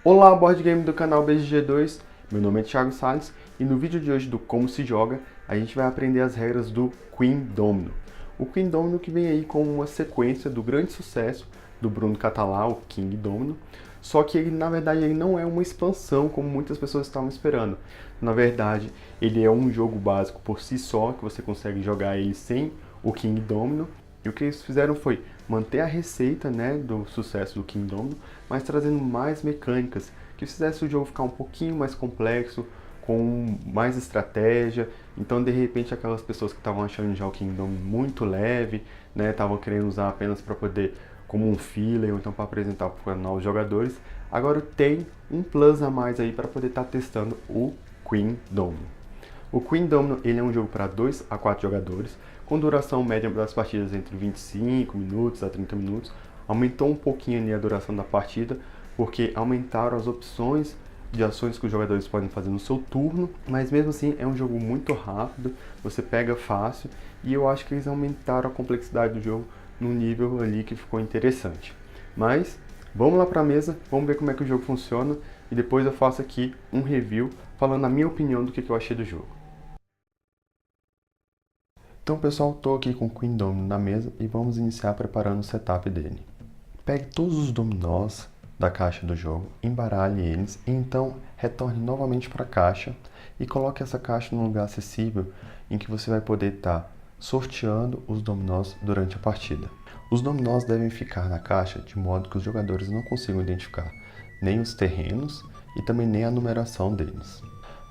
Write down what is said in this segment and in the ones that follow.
Olá, board game do canal BGG2, meu nome é Thiago Salles e no vídeo de hoje do Como se Joga, a gente vai aprender as regras do Queen Domino. O Queen Domino que vem aí como uma sequência do grande sucesso do Bruno Català, o King Domino, só que ele, na verdade, ele não é uma expansão como muitas pessoas estavam esperando. Na verdade, ele é um jogo básico por si só, que você consegue jogar ele sem o King Domino. E o que eles fizeram foi manter a receita, né, do sucesso do King Domino, mas trazendo mais mecânicas, que fizesse o jogo ficar um pouquinho mais complexo, com mais estratégia. Então, de repente, aquelas pessoas que estavam achando já o King Domino muito leve, né, estavam querendo usar apenas para poder, como um filler, ou então para apresentar para novos jogadores, agora tem um plus a mais aí para poder estar testando o Queen Domino. O Queen Domino ele é um jogo para 2 a 4 jogadores, com duração média das partidas entre 25 minutos a 30 minutos. Aumentou um pouquinho ali a duração da partida, porque aumentaram as opções de ações que os jogadores podem fazer no seu turno, mas mesmo assim é um jogo muito rápido, você pega fácil, e eu acho que eles aumentaram a complexidade do jogo num nível ali que ficou interessante. Mas vamos lá para a mesa, vamos ver como é que o jogo funciona, e depois eu faço aqui um review falando a minha opinião do que eu achei do jogo. Então pessoal, estou aqui com o Queen Domino na mesa e vamos iniciar preparando o setup dele. Pegue todos os dominós da caixa do jogo, embaralhe eles e então retorne novamente para a caixa e coloque essa caixa num lugar acessível em que você vai poder estar sorteando os dominós durante a partida. Os dominós devem ficar na caixa de modo que os jogadores não consigam identificar nem os terrenos e também nem a numeração deles.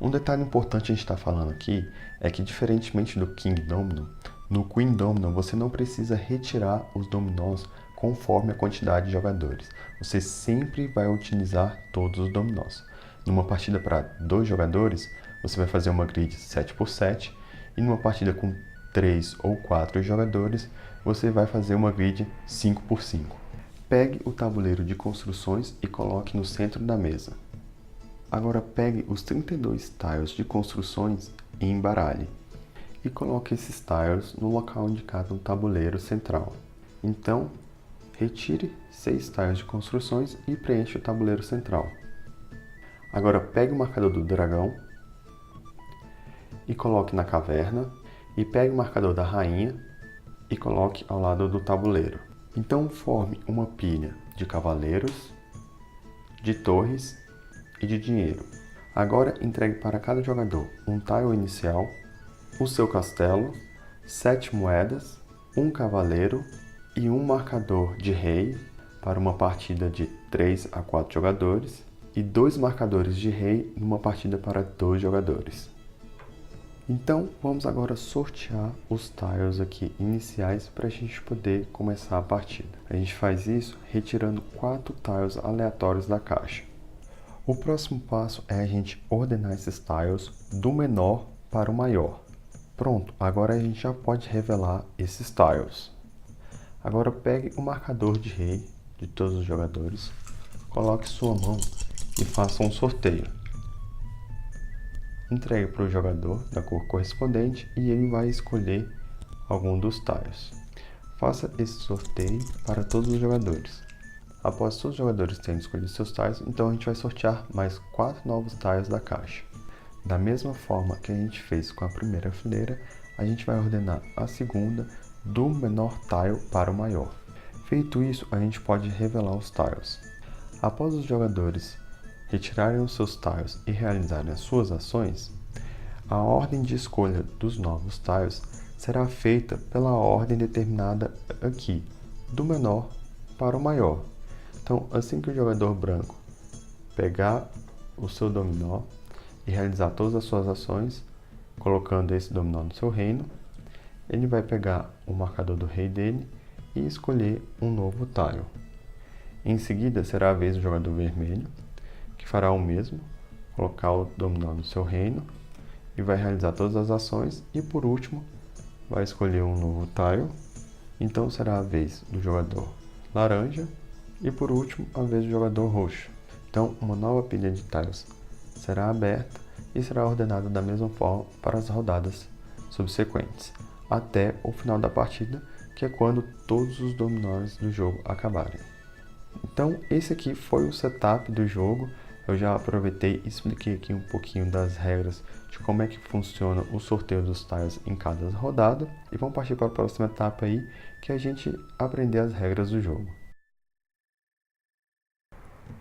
Um detalhe importante a gente está falando aqui é que, diferentemente do King Domino, no Queen Domino você não precisa retirar os dominós conforme a quantidade de jogadores. Você sempre vai utilizar todos os dominós. Numa partida para 2 jogadores, você vai fazer uma grid 7x7 e numa partida com 3 ou 4 jogadores, você vai fazer uma grid 5x5. Pegue o tabuleiro de construções e coloque no centro da mesa. Agora pegue os 32 tiles de construções e embaralhe. E coloque esses tiles no local indicado no tabuleiro central. Então, retire 6 tiles de construções e preencha o tabuleiro central. Agora pegue o marcador do dragão e coloque na caverna. E pegue o marcador da rainha e coloque ao lado do tabuleiro. Então forme uma pilha de cavaleiros, de torres e de dinheiro. Agora entregue para cada jogador um tile inicial, o seu castelo, 7 moedas, um cavaleiro e um marcador de rei para uma partida de 3 a 4 jogadores e 2 marcadores de rei numa partida para 2 jogadores. Então vamos agora sortear os tiles aqui iniciais para a gente poder começar a partida. A gente faz isso retirando 4 tiles aleatórios da caixa. O próximo passo é a gente ordenar esses tiles do menor para o maior. Pronto, agora a gente já pode revelar esses tiles. Agora pegue o marcador de rei de todos os jogadores, coloque sua mão e faça um sorteio. Entregue para o jogador da cor correspondente e ele vai escolher algum dos tiles. Faça esse sorteio para todos os jogadores. Após todos os jogadores terem escolhido seus tiles, então a gente vai sortear mais 4 novos tiles da caixa. Da mesma forma que a gente fez com a primeira fileira, a gente vai ordenar a segunda do menor tile para o maior. Feito isso, a gente pode revelar os tiles. Após os jogadores retirarem os seus tiles e realizarem as suas ações, a ordem de escolha dos novos tiles será feita pela ordem determinada aqui, do menor para o maior. Então, assim que o jogador branco pegar o seu dominó e realizar todas as suas ações, colocando esse dominó no seu reino, ele vai pegar o marcador do rei dele e escolher um novo tile. Em seguida, será a vez do jogador vermelho, que fará o mesmo, colocar o dominó no seu reino e vai realizar todas as ações e, por último, vai escolher um novo tile. Então, será a vez do jogador laranja e, por último, a vez do jogador roxo. Então, uma nova pilha de tiles será aberta e será ordenada da mesma forma para as rodadas subsequentes, até o final da partida, que é quando todos os dominós do jogo acabarem. Então, esse aqui foi o setup do jogo. eu já aproveitei e expliquei aqui um pouquinho das regras de como é que funciona o sorteio dos tiles em cada rodada e vamos partir para a próxima etapa aí, que é a gente aprender as regras do jogo.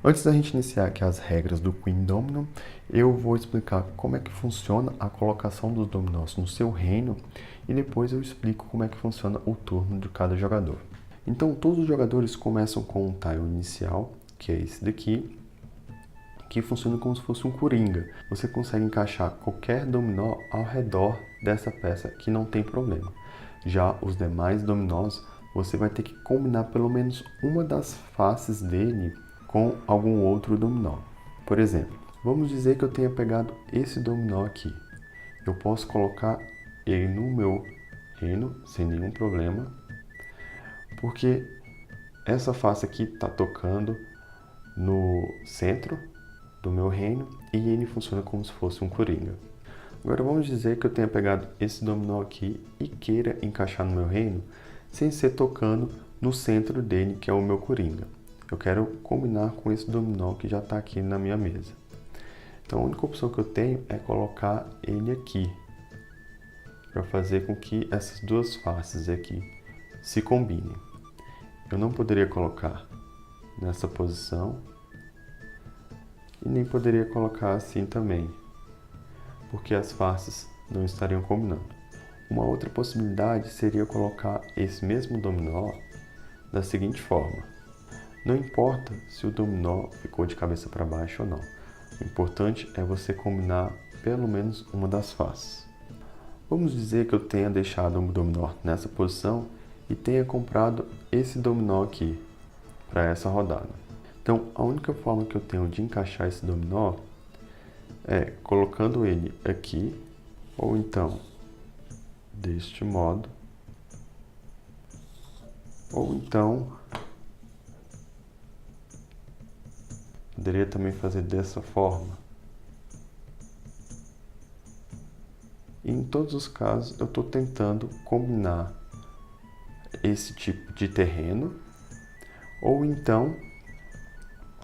Antes da gente iniciar aqui as regras do Queen Domino, eu vou explicar como é que funciona a colocação dos dominós no seu reino e depois eu explico como é que funciona o turno de cada jogador. Então, todos os jogadores começam com um tile inicial, que é esse daqui, que funciona como se fosse um coringa. Você consegue encaixar qualquer dominó ao redor dessa peça que não tem problema. Já os demais dominós, você vai ter que combinar pelo menos uma das faces dele com algum outro dominó. Por exemplo, vamos dizer que eu tenha pegado esse dominó aqui. Eu posso colocar ele no meu reino sem nenhum problema, porque essa face aqui está tocando no centro do meu reino e ele funciona como se fosse um coringa. Agora vamos dizer que eu tenha pegado esse dominó aqui e queira encaixar no meu reino sem ser tocando no centro dele, que é o meu coringa. Eu quero combinar com esse dominó que já está aqui na minha mesa. Então a única opção que eu tenho é colocar ele aqui, para fazer com que essas duas faces aqui se combinem. Eu não poderia colocar nessa posição e nem poderia colocar assim também, porque as faces não estariam combinando. Uma outra possibilidade seria colocar esse mesmo dominó da seguinte forma. Não importa se o dominó ficou de cabeça para baixo ou não. O importante é você combinar pelo menos uma das faces. Vamos dizer que eu tenha deixado o dominó nessa posição e tenha comprado esse dominó aqui para essa rodada. Então, a única forma que eu tenho de encaixar esse dominó é colocando ele aqui, ou então deste modo, ou então poderia também fazer dessa forma. E em todos os casos eu estou tentando combinar esse tipo de terreno, ou então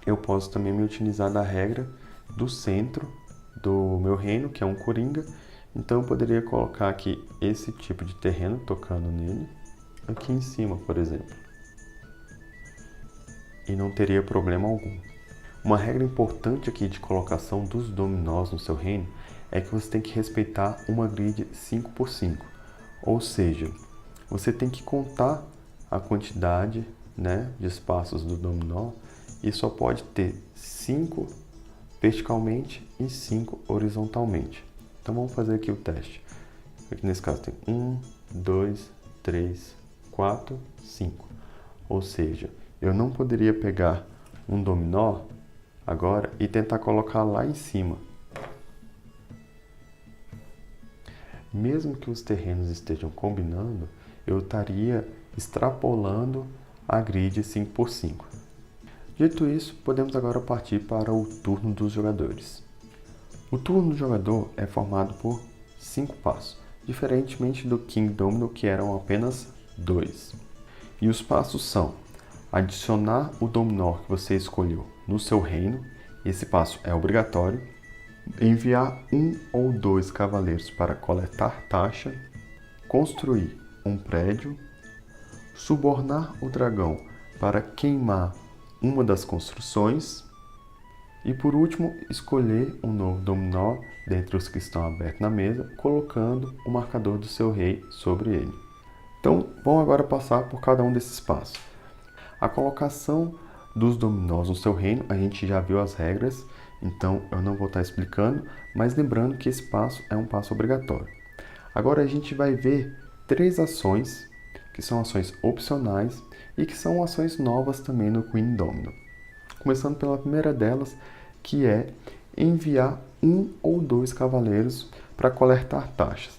eu posso também me utilizar da regra do centro do meu reino, que é um coringa. Então eu poderia colocar aqui esse tipo de terreno tocando nele, aqui em cima, por exemplo. E não teria problema algum. Uma regra importante aqui de colocação dos dominós no seu reino é que você tem que respeitar uma grid 5x5. Ou seja, você tem que contar a quantidade, de espaços do dominó e só pode ter 5 verticalmente e 5 horizontalmente. Então vamos fazer aqui o teste. Aqui nesse caso tem 1, 2, 3, 4, 5. Ou seja, eu não poderia pegar um dominó agora e tentar colocar lá em cima. Mesmo que os terrenos estejam combinando, eu estaria extrapolando a grid 5x5. Dito isso, podemos agora partir para o turno dos jogadores. O turno do jogador é formado por 5 passos, diferentemente do King Domino, que eram apenas 2. E os passos são: adicionar o dominó que você escolheu no seu reino, esse passo é obrigatório. Enviar 1 ou 2 cavaleiros para coletar taxa. Construir um prédio. Subornar o dragão para queimar uma das construções. E por último, escolher um novo dominó dentre os que estão abertos na mesa, colocando o marcador do seu rei sobre ele. Então, vamos agora passar por cada um desses passos. A colocação dos dominós no seu reino, a gente já viu as regras, então eu não vou estar explicando, mas lembrando que esse passo é um passo obrigatório. Agora a gente vai ver 3 ações, que são ações opcionais e que são ações novas também no Queen Domino. Começando pela primeira delas, que é enviar 1 ou 2 cavaleiros para coletar taxas.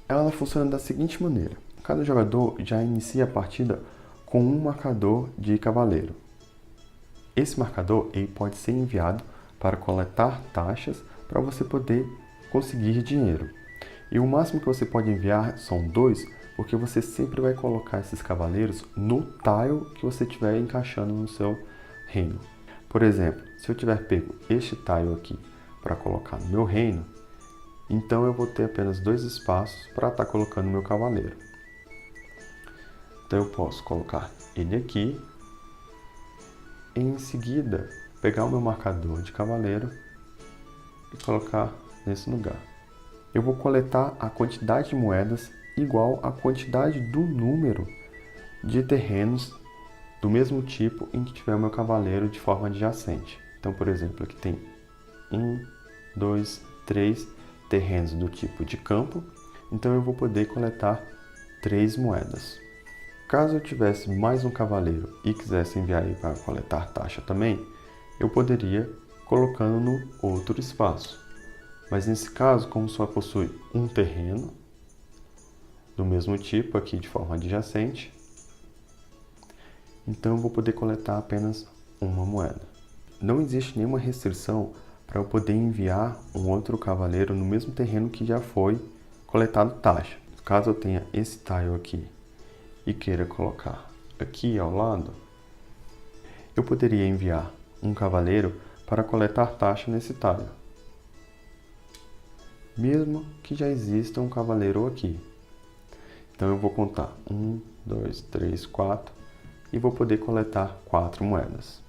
Ela funciona da seguinte maneira: cada jogador já inicia a partida com um marcador de cavaleiro. Esse marcador ele pode ser enviado para coletar taxas para você poder conseguir dinheiro. E o máximo que você pode enviar são 2, porque você sempre vai colocar esses cavaleiros no tile que você estiver encaixando no seu reino. Por exemplo, se eu tiver pego este tile aqui para colocar no meu reino, então eu vou ter apenas 2 espaços para estar colocando meu cavaleiro. Então eu posso colocar ele aqui e em seguida pegar o meu marcador de cavaleiro e colocar nesse lugar. Eu vou coletar a quantidade de moedas igual à quantidade do número de terrenos do mesmo tipo em que tiver o meu cavaleiro de forma adjacente. Então, por exemplo, aqui tem 1, 2, 3 terrenos do tipo de campo, então eu vou poder coletar 3 moedas. Caso eu tivesse mais um cavaleiro e quisesse enviar ele para coletar taxa também, eu poderia colocando no outro espaço. Mas nesse caso, como só possui um terreno do mesmo tipo aqui de forma adjacente, então eu vou poder coletar apenas uma moeda. Não existe nenhuma restrição para eu poder enviar um outro cavaleiro no mesmo terreno que já foi coletado taxa. Caso eu tenha esse tile aqui e queira colocar aqui ao lado, eu poderia enviar um cavaleiro para coletar taxa nesse tile, mesmo que já exista um cavaleiro aqui. Então eu vou contar 1, 2, 3, 4 e vou poder coletar 4 moedas.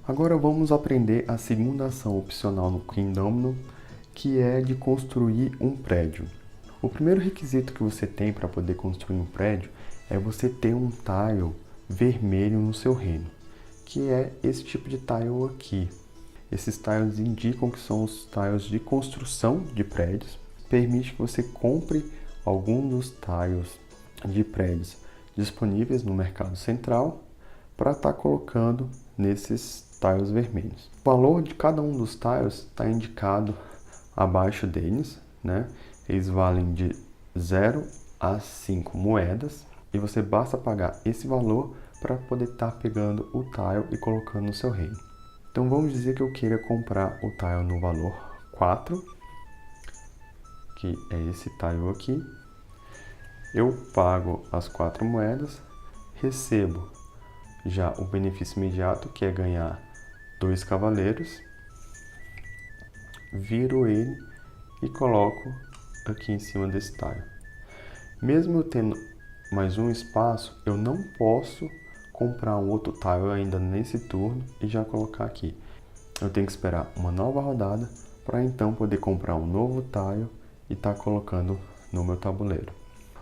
Agora vamos aprender a segunda ação opcional no Queen Domino, que é de construir um prédio. O primeiro requisito que você tem para poder construir um prédio é você ter um tile vermelho no seu reino, que é esse tipo de tile aqui. Esses tiles indicam que são os tiles de construção de prédios. Permite que você compre algum dos tiles de prédios disponíveis no mercado central para estar colocando nesses tiles vermelhos. O valor de cada um dos tiles está indicado abaixo deles, né? Eles valem de 0 a 5 moedas e você basta pagar esse valor para poder estar pegando o tile e colocando no seu reino. Então vamos dizer que eu queira comprar o tile no valor 4, que é esse tile aqui. Eu pago as 4 moedas, recebo já o benefício imediato, que é ganhar 2 cavaleiros, viro ele e coloco aqui em cima desse tile. Mesmo eu tendo mais um espaço, eu não posso comprar um outro tile ainda nesse turno e já colocar aqui. Eu tenho que esperar uma nova rodada para então poder comprar um novo tile e estar colocando no meu tabuleiro.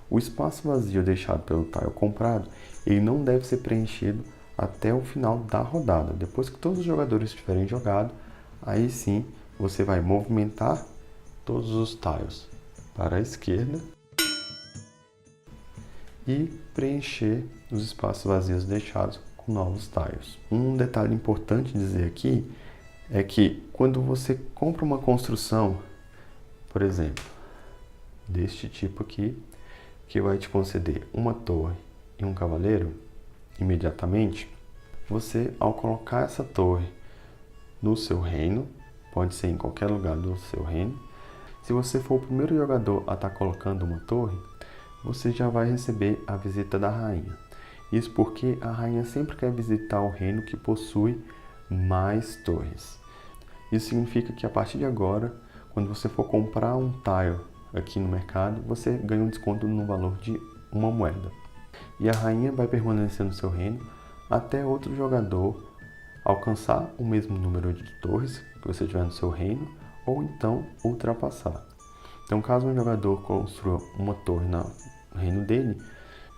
O espaço vazio deixado pelo tile comprado, ele não deve ser preenchido até o final da rodada. Depois que todos os jogadores tiverem jogado, aí sim você vai movimentar todos os tiles para a esquerda e preencher os espaços vazios deixados com novos tiles. Um detalhe importante dizer aqui é que quando você compra uma construção, por exemplo, deste tipo aqui, que vai te conceder uma torre e um cavaleiro imediatamente, você, ao colocar essa torre no seu reino, pode ser em qualquer lugar do seu reino, se você for o primeiro jogador a estar colocando uma torre, você já vai receber a visita da rainha. Isso porque a rainha sempre quer visitar o reino que possui mais torres. Isso significa que a partir de agora, quando você for comprar um tile aqui no mercado, você ganha um desconto no valor de uma moeda. E a rainha vai permanecer no seu reino até outro jogador alcançar o mesmo número de torres que você tiver no seu reino, ou então ultrapassar. Então, caso um jogador construa uma torre no reino dele,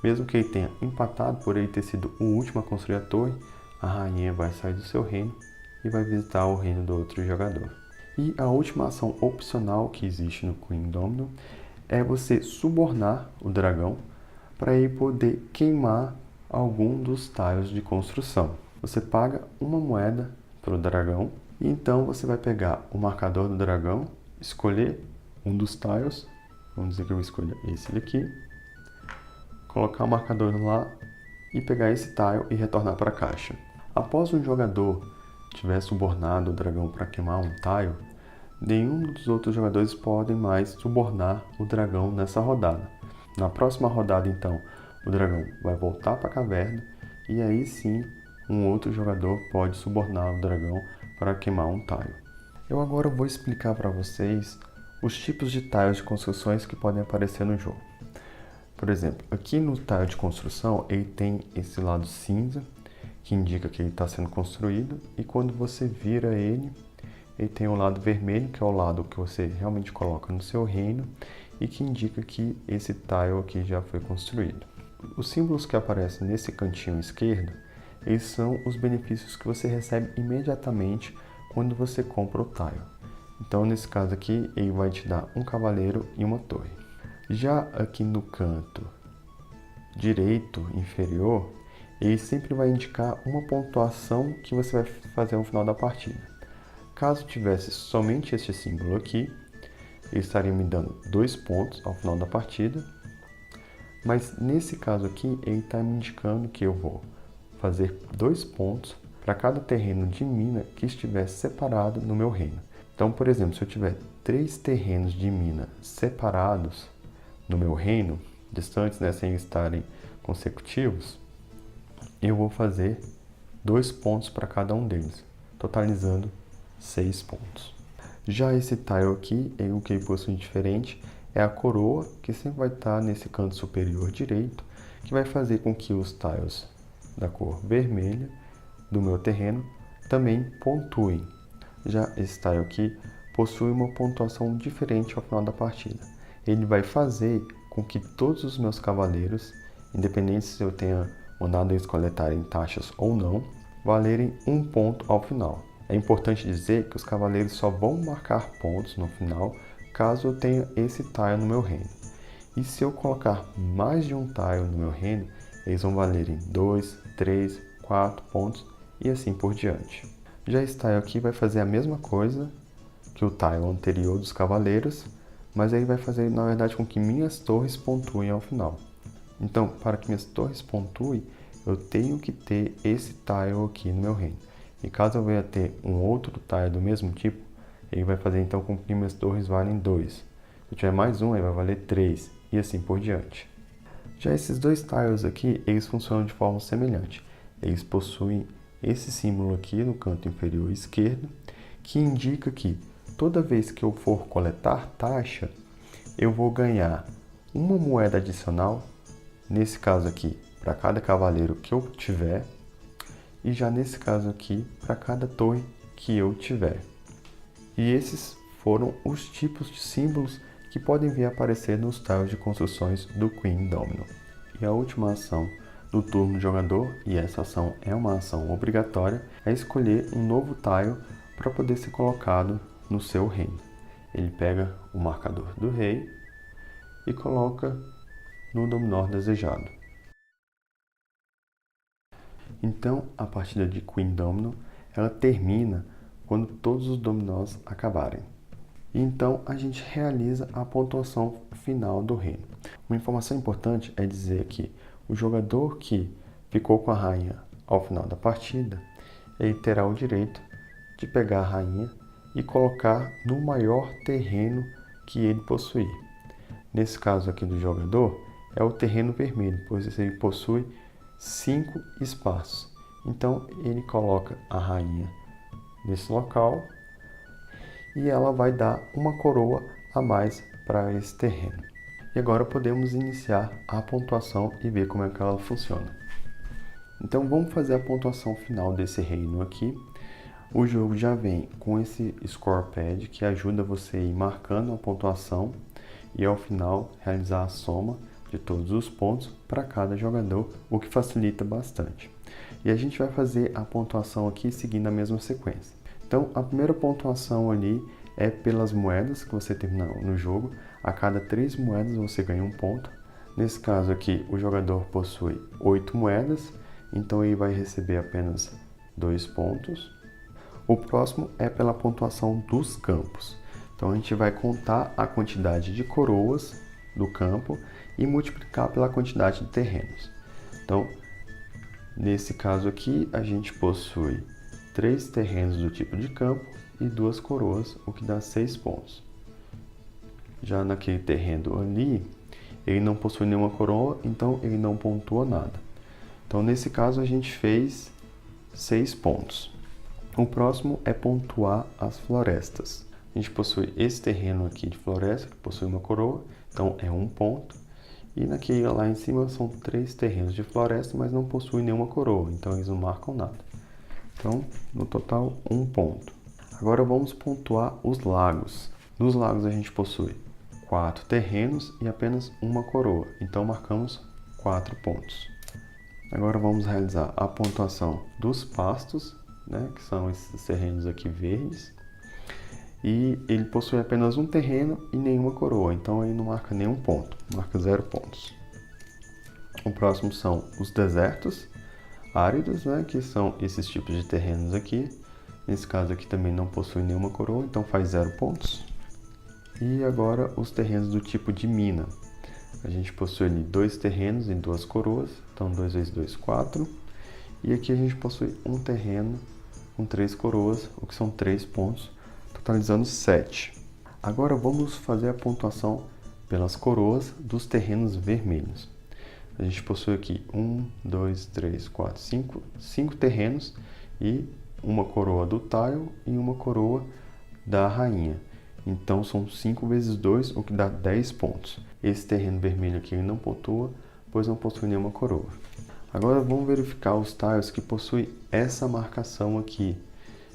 mesmo que ele tenha empatado por ele ter sido o último a construir a torre, a rainha vai sair do seu reino e vai visitar o reino do outro jogador. E a última ação opcional que existe no Queen Domino é você subornar o dragão para ele poder queimar algum dos tiles de construção. Você paga uma moeda para o dragão e então você vai pegar o marcador do dragão, escolher um dos tiles, vamos dizer que eu escolha esse daqui, colocar o marcador lá e pegar esse tile e retornar para a caixa. Após um jogador tiver subornado o dragão para queimar um tile, nenhum dos outros jogadores podem mais subornar o dragão nessa rodada. Na próxima rodada, então, o dragão vai voltar para a caverna e aí sim um outro jogador pode subornar o dragão para queimar um tile. Eu agora vou explicar para vocês os tipos de tiles de construções que podem aparecer no jogo. Por exemplo, aqui no tile de construção, ele tem esse lado cinza, que indica que ele está sendo construído, e quando você vira ele tem o lado vermelho, que é o lado que você realmente coloca no seu reino, e que indica que esse tile aqui já foi construído. Os símbolos que aparecem nesse cantinho esquerdo, eles são os benefícios que você recebe imediatamente quando você compra o tile. Então, nesse caso aqui, ele vai te dar um cavaleiro e uma torre. Já aqui no canto direito inferior, ele sempre vai indicar uma pontuação que você vai fazer no final da partida. Caso tivesse somente este símbolo aqui, ele estaria me dando 2 pontos ao final da partida. Mas nesse caso aqui, ele está me indicando que eu vou fazer 2 pontos para cada terreno de mina que estiver separado no meu reino. Então, por exemplo, se eu tiver 3 terrenos de mina separados no meu reino, distantes, né, sem estarem consecutivos, eu vou fazer 2 pontos para cada um deles, totalizando 6 pontos. Já esse tile aqui, o que ele possui diferente é a coroa, que sempre vai estar nesse canto superior direito, que vai fazer com que os tiles da cor vermelha do meu terreno também pontuem. Já esse tile aqui possui uma pontuação diferente ao final da partida. Ele vai fazer com que todos os meus cavaleiros, independente se eu tenha mandado eles coletarem taxas ou não, valerem 1 ponto ao final. É importante dizer que os cavaleiros só vão marcar pontos no final caso eu tenha esse tile no meu reino. E se eu colocar mais de um tile no meu reino, eles vão valerem 2, 3, 4 pontos e assim por diante. Já esse tile aqui vai fazer a mesma coisa que o tile anterior dos cavaleiros, mas aí vai fazer, na verdade, com que minhas torres pontuem ao final. Então, para que minhas torres pontuem, eu tenho que ter esse tile aqui no meu reino. E caso eu venha ter um outro tile do mesmo tipo, ele vai fazer então com que minhas torres valem 2. Se eu tiver mais um, ele vai valer 3, e assim por diante. Já esses 2 tiles aqui, eles funcionam de forma semelhante. Eles possuem esse símbolo aqui no canto inferior esquerdo, que indica que toda vez que eu for coletar taxa, eu vou ganhar uma moeda adicional, nesse caso aqui, para cada cavaleiro que eu tiver, e já nesse caso aqui, para cada torre que eu tiver. E esses foram os tipos de símbolos que podem vir a aparecer nos tiles de construções do Queen Domino. E a última ação do turno do jogador, e essa ação é uma ação obrigatória, é escolher um novo tile para poder ser colocado no seu reino. Ele pega o marcador do rei e coloca no dominó desejado. Então, a partida de Queen Domino, ela termina quando todos os dominós acabarem. E então, a gente realiza a pontuação final do reino. Uma informação importante é dizer que o jogador que ficou com a rainha ao final da partida, ele terá o direito de pegar a rainha e colocar no maior terreno que ele possuir. Nesse caso aqui do jogador, é o terreno vermelho, pois ele possui 5 espaços. Então, ele coloca a rainha nesse local e ela vai dar uma coroa a mais para esse terreno. E agora podemos iniciar a pontuação e ver como é que ela funciona. Então, vamos fazer a pontuação final desse reino aqui. O jogo já vem com esse score pad que ajuda você a ir marcando a pontuação e ao final realizar a soma de todos os pontos para cada jogador, o que facilita bastante. E a gente vai fazer a pontuação aqui seguindo a mesma sequência. Então, a primeira pontuação ali é pelas moedas que você termina no jogo. A cada 3 moedas você ganha 1 ponto. Nesse caso aqui, o jogador possui 8 moedas, então ele vai receber apenas 2 pontos. O próximo é pela pontuação dos campos. Então, a gente vai contar a quantidade de coroas do campo e multiplicar pela quantidade de terrenos. Então, nesse caso aqui, a gente possui 3 terrenos do tipo de campo e 2 coroas, o que dá 6 pontos. Já naquele terreno ali, ele não possui nenhuma coroa, então ele não pontua nada. Então, nesse caso, a gente fez 6 pontos. O próximo é pontuar as florestas. A gente possui esse terreno aqui de floresta, que possui uma coroa, então é 1 ponto. E naquele lá em cima são 3 terrenos de floresta, mas não possuem nenhuma coroa, então eles não marcam nada. Então, no total, 1 ponto. Agora vamos pontuar os lagos. Nos lagos a gente possui 4 terrenos e apenas uma coroa, então marcamos 4 pontos. Agora vamos realizar a pontuação dos pastos, né, que são esses terrenos aqui verdes. E ele possui apenas um terreno e nenhuma coroa, então ele não marca nenhum ponto, marca 0 pontos. O próximo são os desertos áridos, né, que são esses tipos de terrenos aqui. Nesse caso aqui também não possui nenhuma coroa, então faz 0 pontos. E agora os terrenos do tipo de mina. A gente possui ali 2 terrenos em 2 coroas, então 2 vezes 2, 4. E aqui a gente possui um terreno com 3 coroas, o que são 3 pontos, totalizando 7. Agora vamos fazer a pontuação pelas coroas dos terrenos vermelhos. A gente possui aqui 1, 2, 3, 4, 5 terrenos e uma coroa do tile e uma coroa da rainha. Então são 5 vezes 2, o que dá 10 pontos. Esse terreno vermelho aqui ele não pontua, pois não possui nenhuma coroa. Agora vamos verificar os tiles que possuem essa marcação aqui,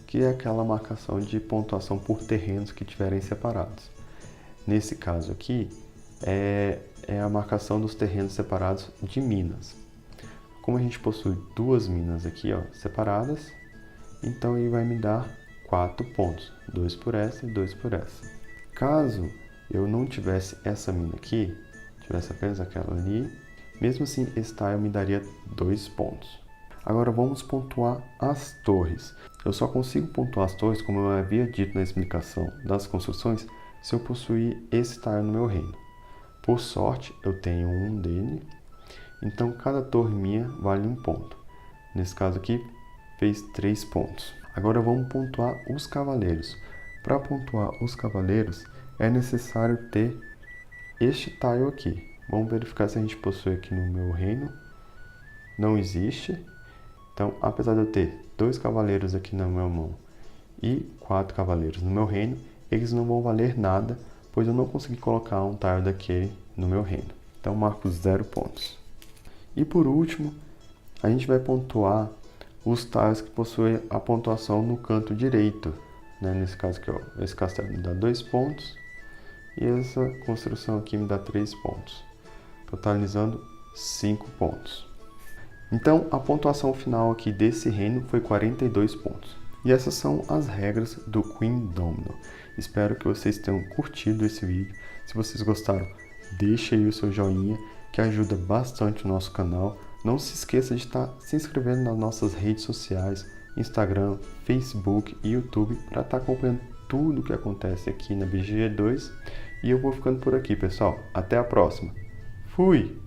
que é aquela marcação de pontuação por terrenos que tiverem separados. Nesse caso aqui, é a marcação dos terrenos separados de minas. Como a gente possui 2 minas aqui, ó, separadas, então ele vai me dar 4 pontos, 2 por essa e 2 por essa. Caso eu não tivesse essa mina aqui, tivesse apenas aquela ali, mesmo assim esse tile me daria 2 pontos. Agora vamos pontuar as torres. Eu só consigo pontuar as torres, como eu havia dito na explicação das construções, se eu possuir esse tile no meu reino. Por sorte, eu tenho um dele, então cada torre minha vale 1 ponto. Nesse caso aqui, fez 3 pontos. Agora vamos pontuar os cavaleiros. Para pontuar os cavaleiros, é necessário ter este tile aqui. Vamos verificar se a gente possui aqui no meu reino. Não existe. Então, apesar de eu ter 2 cavaleiros aqui na minha mão e 4 cavaleiros no meu reino, eles não vão valer nada, pois eu não consegui colocar um tile daquele no meu reino. Então, marco 0 pontos. E por último, a gente vai pontuar os tiles que possuem a pontuação no canto direito. Né? Nesse caso aqui, ó, esse castelo me dá 2 pontos e essa construção aqui me dá 3 pontos, totalizando 5 pontos. Então, a pontuação final aqui desse reino foi 42 pontos. E essas são as regras do Queen Domino. Espero que vocês tenham curtido esse vídeo. Se vocês gostaram, deixe aí o seu joinha, que ajuda bastante o nosso canal. Não se esqueça de estar se inscrevendo nas nossas redes sociais, Instagram, Facebook e YouTube, para estar acompanhando tudo o que acontece aqui na BGG2. E eu vou ficando por aqui, pessoal. Até a próxima. Fui!